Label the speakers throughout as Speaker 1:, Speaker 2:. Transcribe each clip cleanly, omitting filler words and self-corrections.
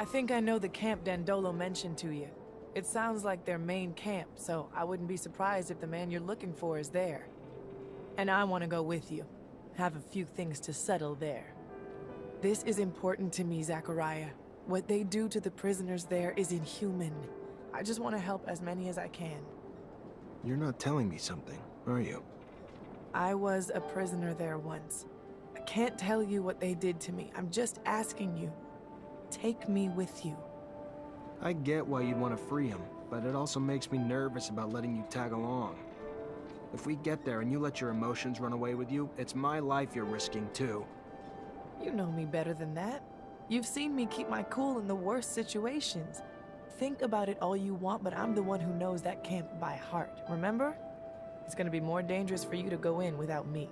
Speaker 1: I think I know the camp Dandolo mentioned to you. It sounds like their main camp, so I wouldn't be surprised if the man you're looking for is there. And I want to go with you. Have a few things to settle there. This is important to me, Zachariah. What they do to the prisoners there is inhuman. I just want to help as many as I can.
Speaker 2: You're not telling me something, are you?
Speaker 1: I was a prisoner there once. I can't tell you what they did to me. I'm just asking you. Take me with you.
Speaker 2: I get why you'd want to free him, but it also makes me nervous about letting you tag along. If we get there and you let your emotions run away with you, it's my life you're risking too.
Speaker 1: You know me better than that. You've seen me keep my cool in the worst situations. Think about it all you want, but I'm the one who knows that camp by heart, remember? It's gonna be more dangerous for you to go in without me.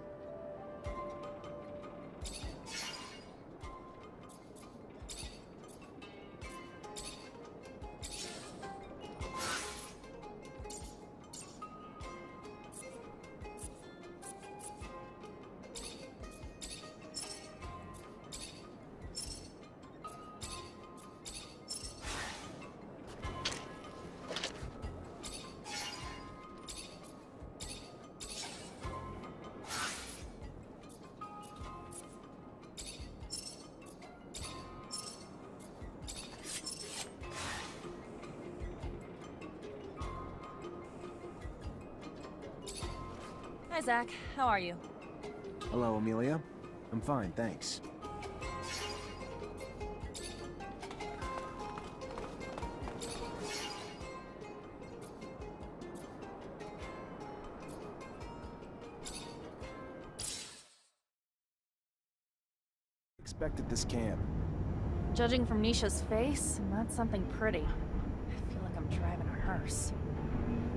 Speaker 3: Hi, Zach. How are you?
Speaker 2: Hello, Amelia. I'm fine, thanks. Expected this camp.
Speaker 3: Judging from Nisha's face, not something pretty. I feel like I'm driving a hearse.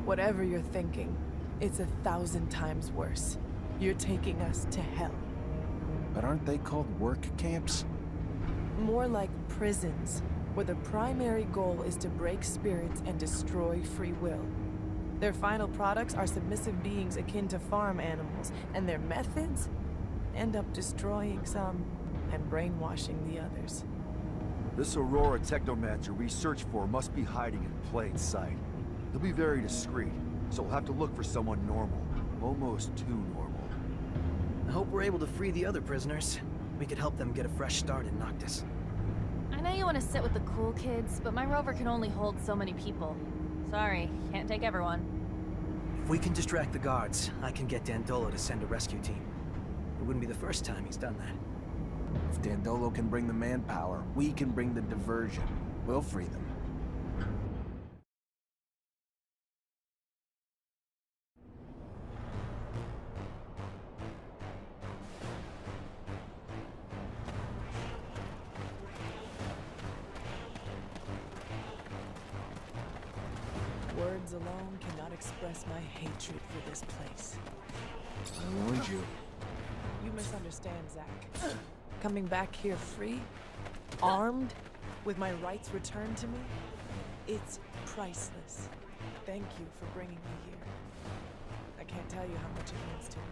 Speaker 1: Whatever you're thinking, it's 1,000 times worse. You're taking us to hell.
Speaker 2: But aren't they called work camps?
Speaker 1: More like prisons, where the primary goal is to break spirits and destroy free will. Their final products are submissive beings akin to farm animals, and their methods end up destroying some and brainwashing the others.
Speaker 4: This Aurora Technomancer we search for must be hiding in plain sight. He'll be very discreet, so we'll have to look for someone normal. Almost too normal.
Speaker 5: I hope we're able to free the other prisoners. We could help them get a fresh start in Noctis.
Speaker 3: I know you want to sit with the cool kids, but my rover can only hold so many people. Sorry, can't take everyone.
Speaker 5: If we can distract the guards, I can get Dandolo to send a rescue team. It wouldn't be the first time he's done that.
Speaker 2: If Dandolo can bring the manpower, we can bring the diversion. We'll free them.
Speaker 1: Words alone cannot express my hatred for this place.
Speaker 2: I warned you.
Speaker 1: You misunderstand, Zach. Coming back here free, armed, with my rights returned to me, it's priceless. Thank you for bringing me here. I can't tell you how much it means to me.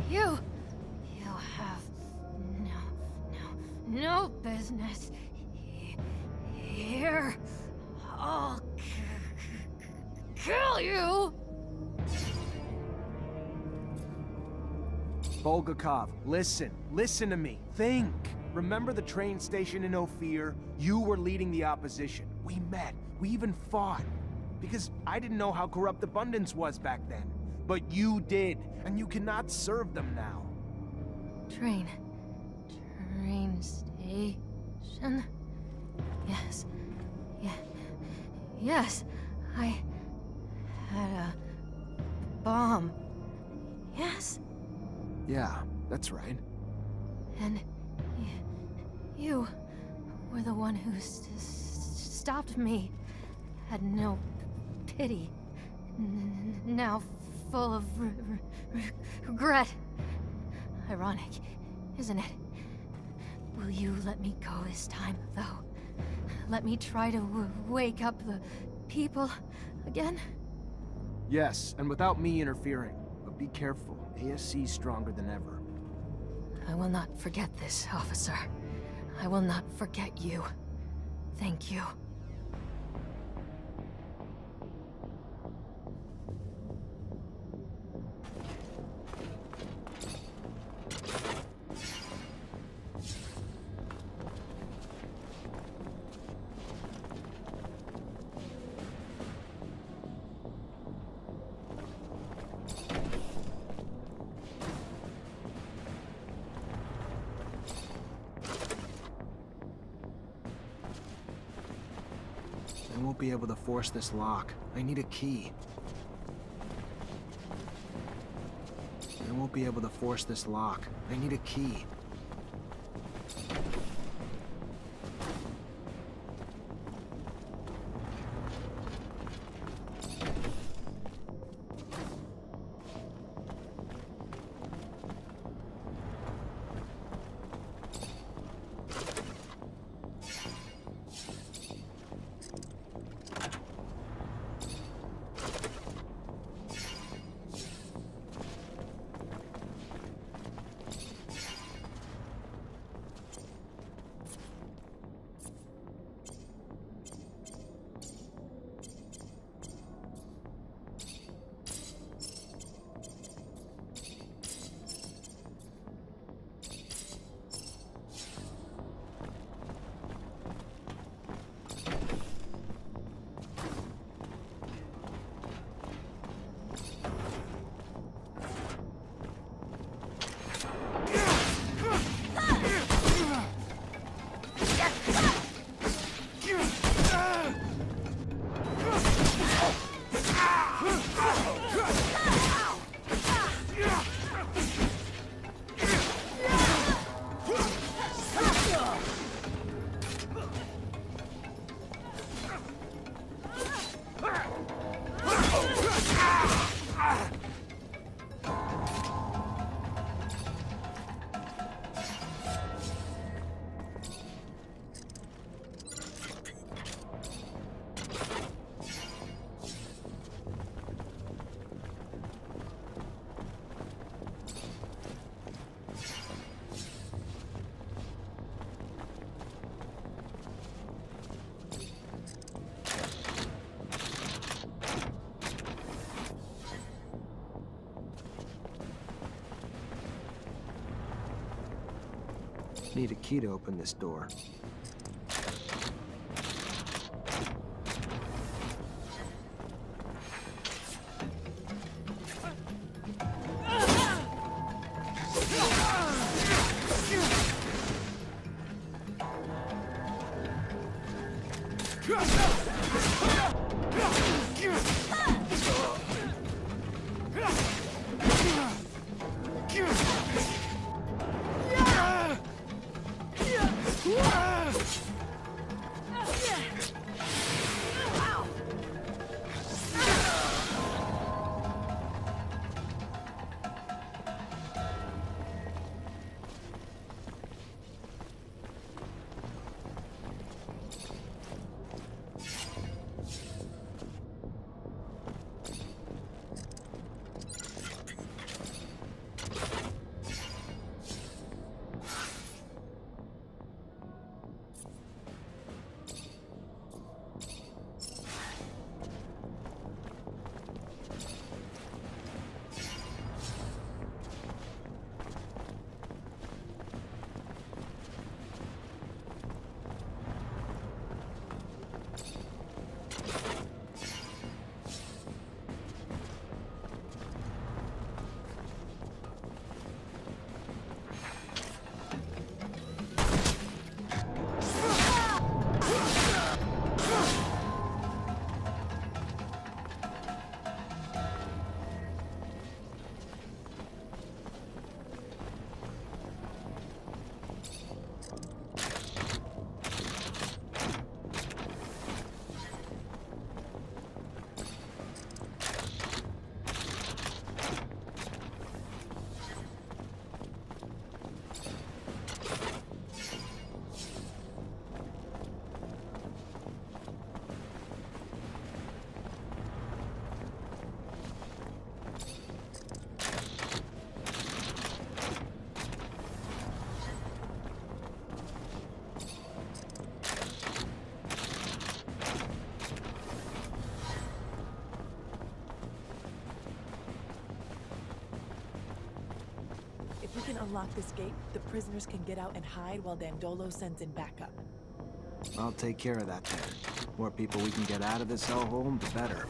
Speaker 3: You have no business here. I'll kill you.
Speaker 2: Bulgakov, listen to me. Think. Remember the train station in Ophir? You were leading the opposition. We met. We even fought. Because I didn't know how corrupt Abundance was back then. But you did, and you cannot serve them now.
Speaker 3: Train station? Yes. Yes. I had a bomb. Yes?
Speaker 2: Yeah, that's right.
Speaker 3: And you were the one who stopped me. Had no pity. Now full of regret. Ironic, isn't it? Will you let me go this time, though? Let me try to wake up the people again?
Speaker 2: Yes, and without me interfering. But be careful. ASC's stronger than ever.
Speaker 3: I will not forget this, officer. I will not forget you. Thank you.
Speaker 2: I won't be able to force this lock. I need a key. I won't be able to force this lock. I need a key. Need a key to open this door.
Speaker 6: Ah!
Speaker 1: can unlock this gate, the prisoners can get out and hide while Dandolo sends in backup.
Speaker 2: I'll take care of that then. More people we can get out of this hellhole, the better.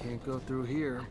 Speaker 2: Can't go through here.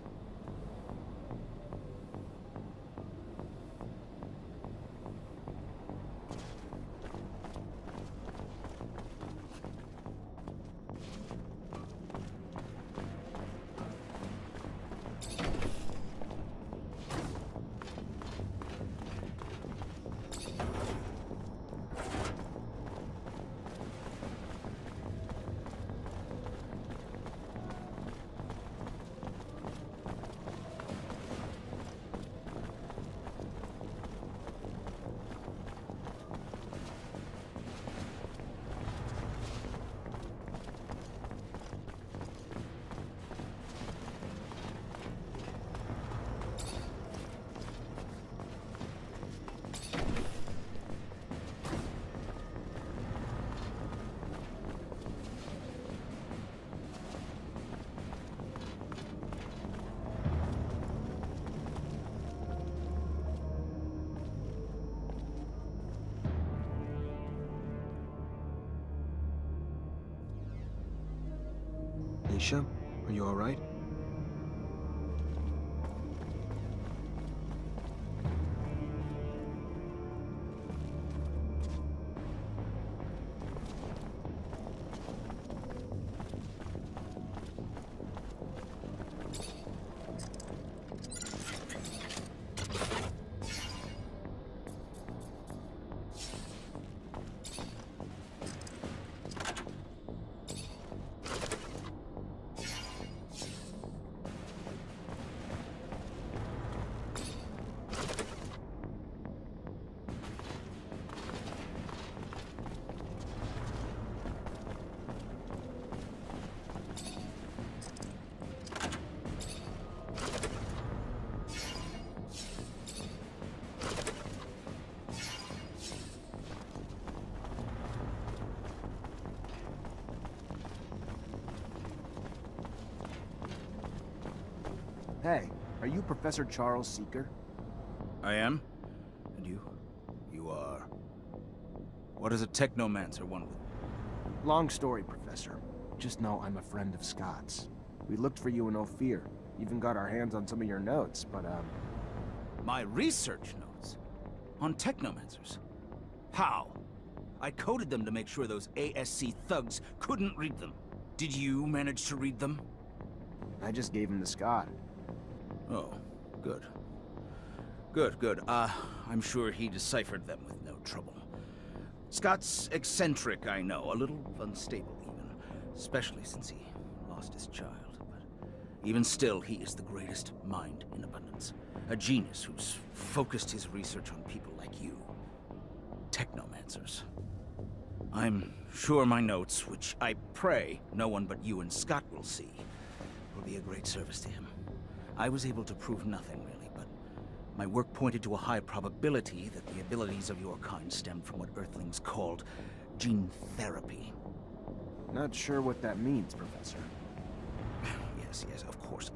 Speaker 2: Nisha, are you all right? Hey, are you Professor Charles Seeker?
Speaker 6: I am? And you? You are... What does a Technomancer want with...
Speaker 2: Long story, Professor. Just know I'm a friend of Scott's. We looked for you in Ophir. Even got our hands on some of your notes, but,
Speaker 6: My research notes? On Technomancers? How? I coded them to make sure those ASC thugs couldn't read them. Did you manage to read them?
Speaker 2: I just gave him to Scott.
Speaker 6: Oh, good. Good. I'm sure he deciphered them with no trouble. Scott's eccentric, I know, a little unstable even, especially since he lost his child. But even still, he is the greatest mind in abundance. A genius who's focused his research on people like you. Technomancers. I'm sure my notes, which I pray no one but you and Scott will see, will be a great service to him. I was able to prove nothing, really, but my work pointed to a high probability that the abilities of your kind stemmed from what Earthlings called gene therapy.
Speaker 2: Not sure what that means, Professor.
Speaker 6: Yes, of course.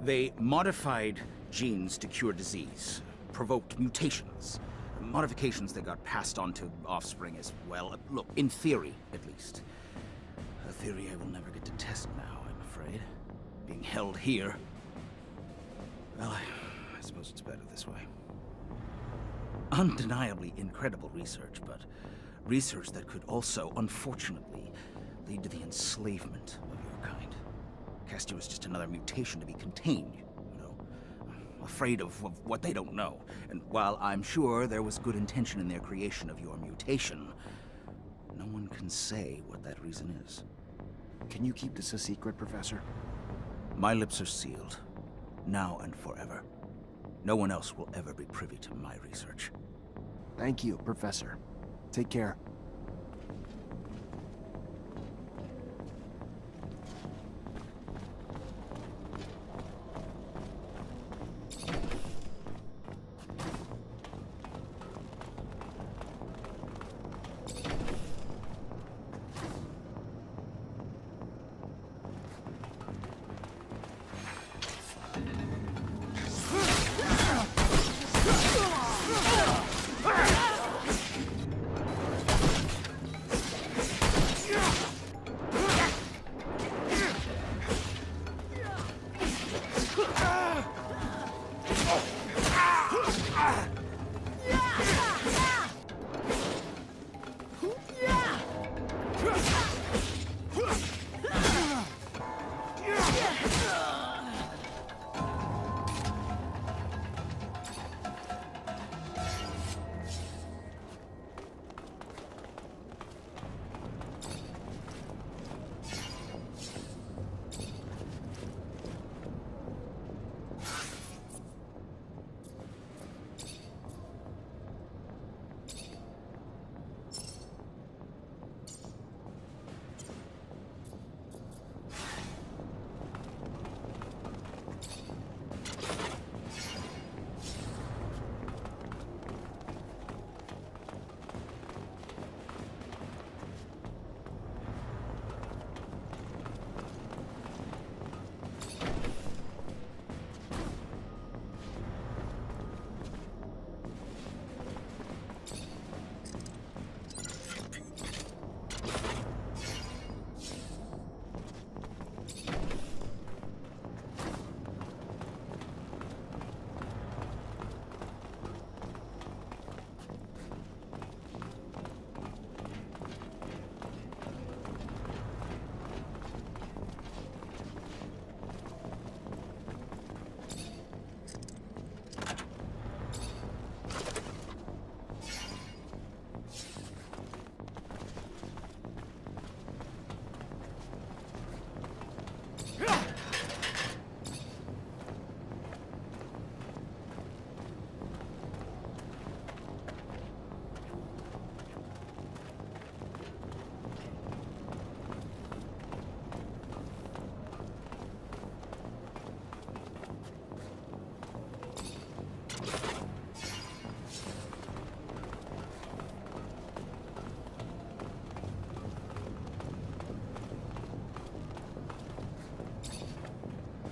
Speaker 6: They modified genes to cure disease, provoked mutations, modifications that got passed on to offspring as well. Look, in theory, at least. A theory I will never get to test now, I'm afraid. Being held here. Well, I suppose it's better this way. Undeniably incredible research, but research that could also, unfortunately, lead to the enslavement of your kind. Cast you as just another mutation to be contained, you know, afraid of what they don't know. And while I'm sure there was good intention in their creation of your mutation, no one can say what that reason is.
Speaker 2: Can you keep this a secret, Professor?
Speaker 6: My lips are sealed, now and forever. No one else will ever be privy to my research.
Speaker 2: Thank you, Professor. Take care.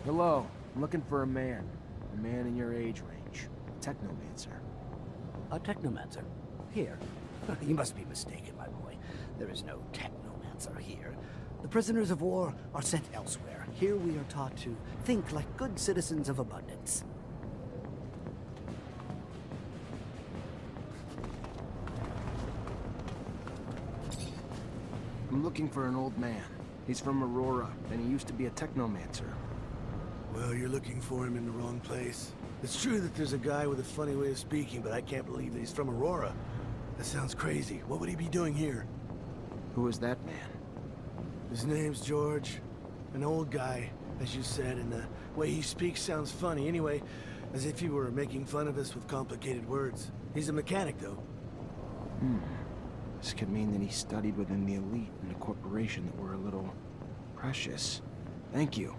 Speaker 2: Hello. I'm looking for a man. A man in your age range. Technomancer.
Speaker 7: A Technomancer? Here? You must be mistaken, my boy. There is no Technomancer here. The prisoners of war are sent elsewhere. Here we are taught to think like good citizens of abundance.
Speaker 2: I'm looking for an old man. He's from Aurora, and he used to be a Technomancer.
Speaker 8: Well, you're looking for him in the wrong place. It's true that there's a guy with a funny way of speaking, but I can't believe that he's from Aurora. That sounds crazy. What would he be doing here?
Speaker 2: Who is that man?
Speaker 8: His name's George. An old guy, as you said, and the way he speaks sounds funny. Anyway, as if he were making fun of us with complicated words. He's a mechanic, though.
Speaker 2: This could mean that he studied within the elite in a corporation that were a little precious. Thank you.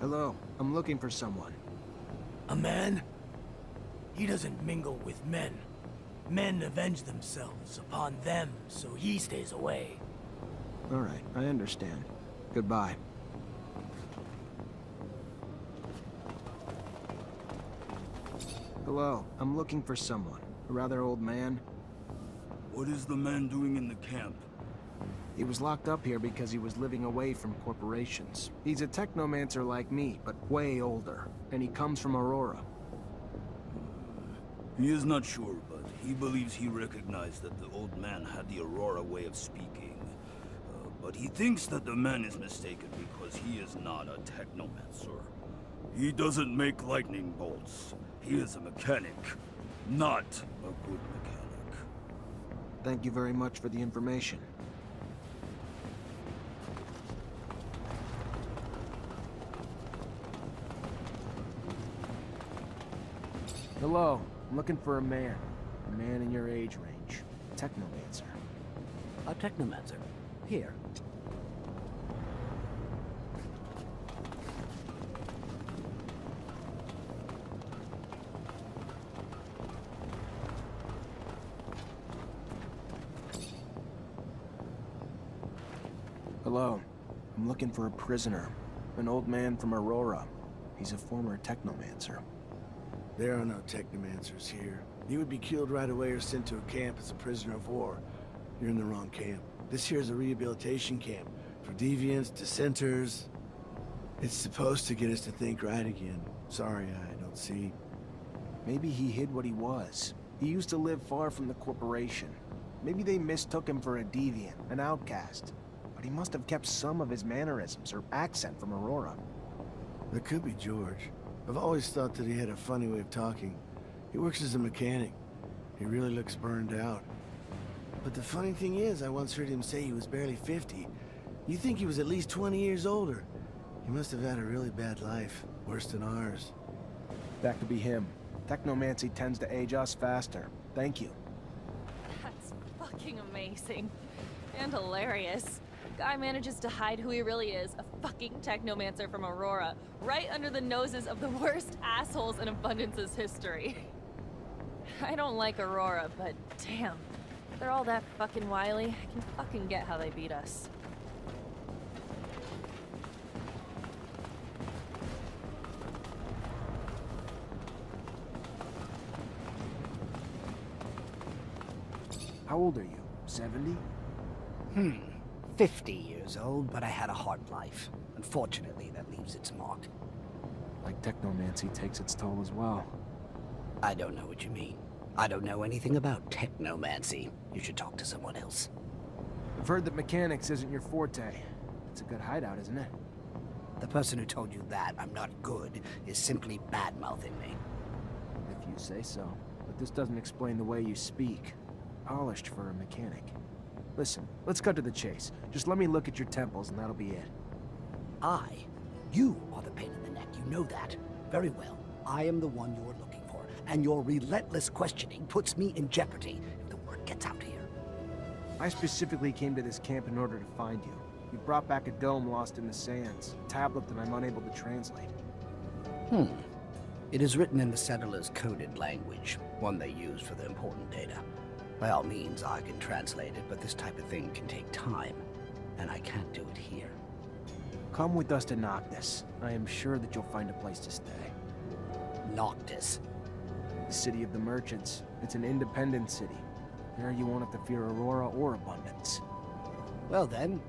Speaker 2: Hello, I'm looking for someone.
Speaker 8: A man? He doesn't mingle with men. Men avenge themselves upon them, so he stays away.
Speaker 2: All right, I understand. Goodbye. Hello, I'm looking for someone. A rather old man.
Speaker 9: What is the man doing in the camp?
Speaker 2: He was locked up here because he was living away from corporations. He's a Technomancer like me, but way older. And he comes from Aurora.
Speaker 9: He is not sure, but he believes he recognized that the old man had the Aurora way of speaking. But he thinks that the man is mistaken because he is not a Technomancer. He doesn't make lightning bolts. He is a mechanic, not a good mechanic.
Speaker 2: Thank you very much for the information. Hello, I'm looking for a man. A man in your age range. Technomancer.
Speaker 7: A Technomancer. Here.
Speaker 2: Hello, I'm looking for a prisoner. An old man from Aurora. He's a former Technomancer.
Speaker 8: There are no Technomancers here. You would be killed right away or sent to a camp as a prisoner of war. You're in the wrong camp. This here is a rehabilitation camp for deviants, dissenters. It's supposed to get us to think right again. Sorry, I don't see.
Speaker 2: Maybe he hid what he was. He used to live far from the corporation. Maybe they mistook him for a deviant, an outcast. But he must have kept some of his mannerisms or accent from Aurora.
Speaker 8: That could be George. I've always thought that he had a funny way of talking. He works as a mechanic. He really looks burned out. But the funny thing is, I once heard him say he was barely 50. You think he was at least 20 years older. He must have had a really bad life, worse than ours.
Speaker 2: That could be him. Technomancy tends to age us faster. Thank you.
Speaker 3: That's fucking amazing. And hilarious. Guy manages to hide who he really is, a fucking Technomancer from Aurora, right under the noses of the worst assholes in Abundance's history. I don't like Aurora, but damn. If they're all that fucking wily, I can fucking get how they beat us.
Speaker 2: How old are you? 70?
Speaker 7: 50 years old, but I had a hard life. Unfortunately, that leaves its mark.
Speaker 2: Like Technomancy takes its toll as well.
Speaker 7: I don't know what you mean. I don't know anything about Technomancy. You should talk to someone else.
Speaker 2: I've heard that mechanics isn't your forte. It's a good hideout, isn't it?
Speaker 7: The person who told you that I'm not good is simply bad-mouthing me.
Speaker 2: If you say so. But this doesn't explain the way you speak. Polished for a mechanic. Listen, let's cut to the chase. Just let me look at your temples and that'll be it.
Speaker 7: You are the pain in the neck, you know that. Very well. I am the one you're looking for, and your relentless questioning puts me in jeopardy if the word gets out here.
Speaker 2: I specifically came to this camp in order to find you. You brought back a dome lost in the sands, a tablet that I'm unable to translate.
Speaker 7: It is written in the settlers' coded language, one they use for their important data. By all means, I can translate it, but this type of thing can take time, and I can't do it here.
Speaker 2: Come with us to Noctis. I am sure that you'll find a place to stay.
Speaker 7: Noctis.
Speaker 2: The city of the merchants. It's an independent city. There you won't have to fear Aurora or Abundance.
Speaker 7: Well then,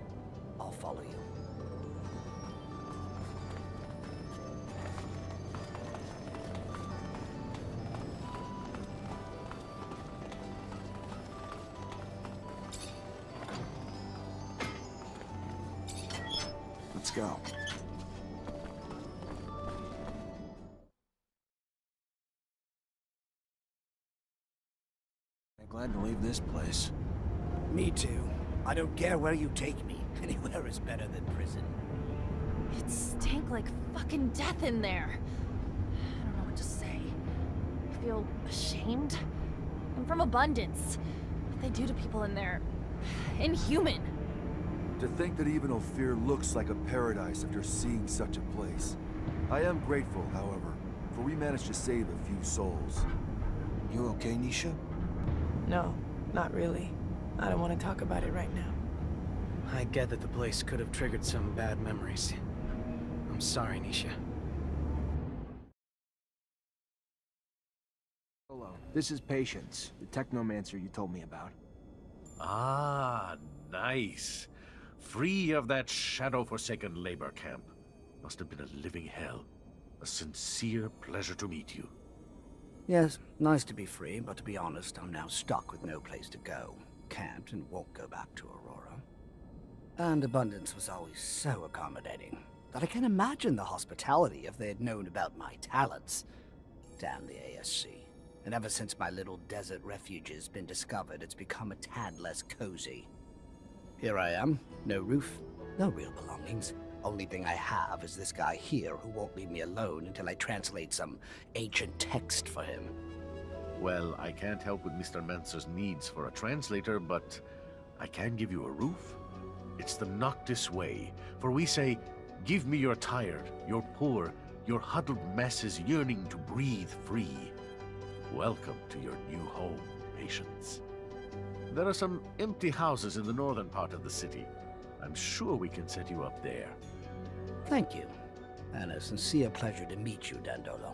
Speaker 7: I'll follow you.
Speaker 2: go. I'm glad to leave this place.
Speaker 7: Me too. I don't care where you take me. Anywhere is better than prison.
Speaker 3: It stank like fucking death in there. I don't know what to say. I feel ashamed. I'm from Abundance. What they do to people in there... inhuman.
Speaker 4: To think that even Ophir looks like a paradise after seeing such a place. I am grateful, however, for we managed to save a few souls.
Speaker 2: You okay, Nisha?
Speaker 1: No, not really. I don't want to talk about it right now.
Speaker 5: I get that the place could have triggered some bad memories. I'm sorry, Nisha.
Speaker 2: Hello, this is Patience, the Technomancer you told me about.
Speaker 10: Ah, nice. Free of that shadow-forsaken labor camp. Must have been a living hell. A sincere pleasure to meet you.
Speaker 7: Yes, nice to be free, but to be honest, I'm now stuck with no place to go. Can't and won't go back to Aurora. And Abundance was always so accommodating that I can't imagine the hospitality if they had known about my talents. Damn the ASC. And ever since my little desert refuge has been discovered, it's become a tad less cozy. Here I am, no roof, no real belongings. Only thing I have is this guy here who won't leave me alone until I translate some ancient text for him.
Speaker 10: Well, I can't help with Mr. Mancer's needs for a translator, but I can give you a roof. It's the Noctis way, for we say, give me your tired, your poor, your huddled masses yearning to breathe free. Welcome to your new home, Patience. There are some empty houses in the northern part of the city. I'm sure we can set you up there.
Speaker 7: Thank you, and a sincere pleasure to meet you, Dandolo.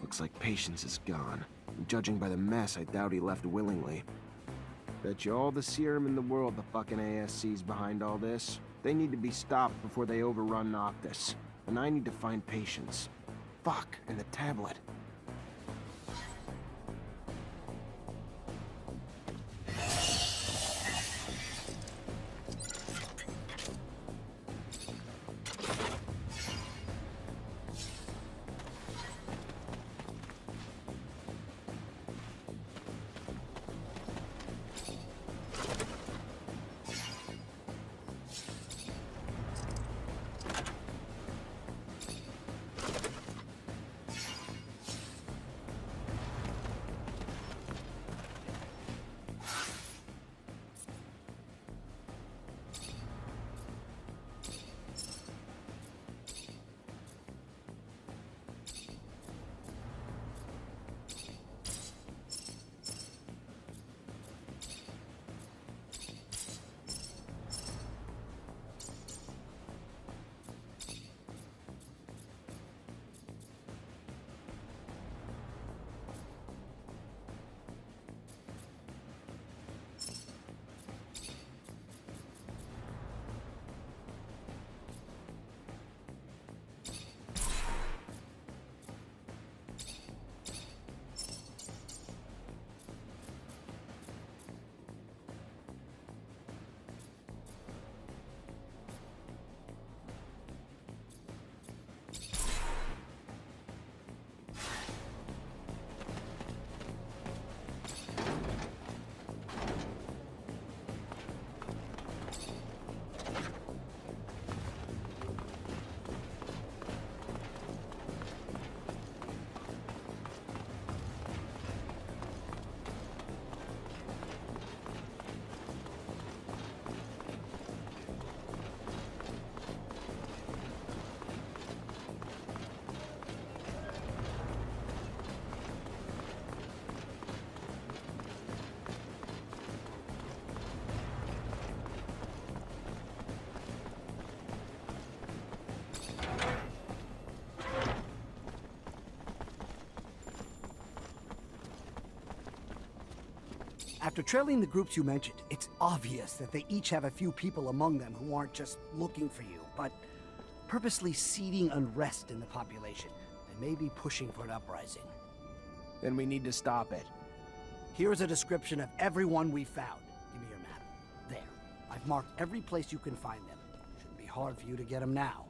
Speaker 2: Looks like Patience is gone. Judging by the mess, I doubt he left willingly. Bet you all the serum in the world the fucking ASC's behind all this. They need to be stopped before they overrun Noctis. And I need to find Patience. Fuck, and the tablet.
Speaker 7: After trailing the groups you mentioned, it's obvious that they each have a few people among them who aren't just looking for you, but purposely seeding unrest in the population, and maybe pushing for an uprising.
Speaker 2: Then we need to stop it.
Speaker 7: Here's a description of everyone we found. Give me your map. There. I've marked every place you can find them. Shouldn't be hard for you to get them now.